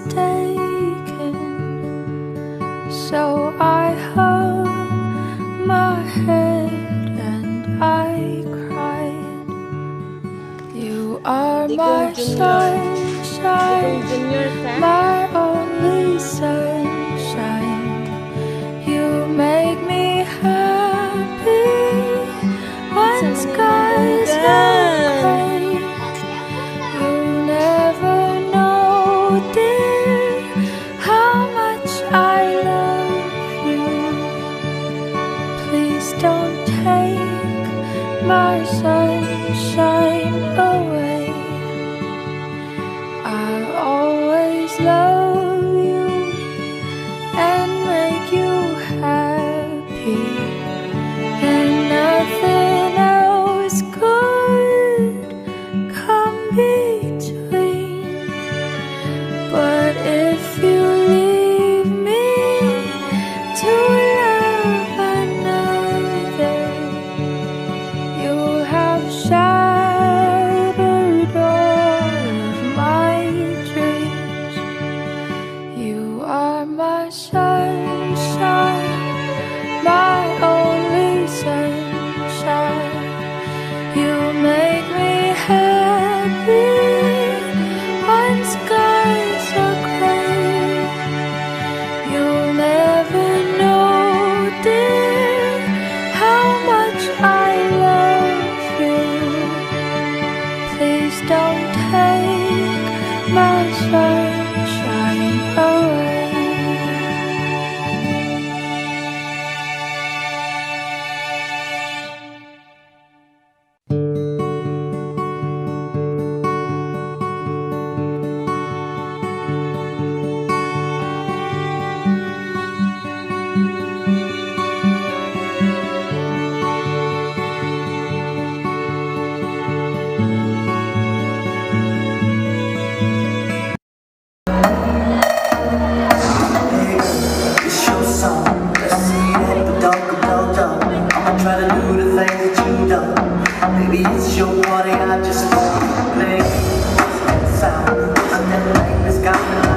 mistaken. So I hung my head and I cried. You are my sunshine, my only sunshine. You make me happy when skies are gray. You never know, dear, how much I love you. Please don't take my sunshine away. I'll always love you and make you happy, and nothing else could come between. But if you leave me to love another, you'll have shattered all of my dreams. You are my sunshine, my only sunshine. You make me happy when skies are gray. You'll never know, dear, how much I love you. Please don't take my sunshine away. It's your song. Let's see that the dog can blow down. I'ma try to do the things that you done. Maybe it's your party, I just want to play. What's that sound? I never like this guy.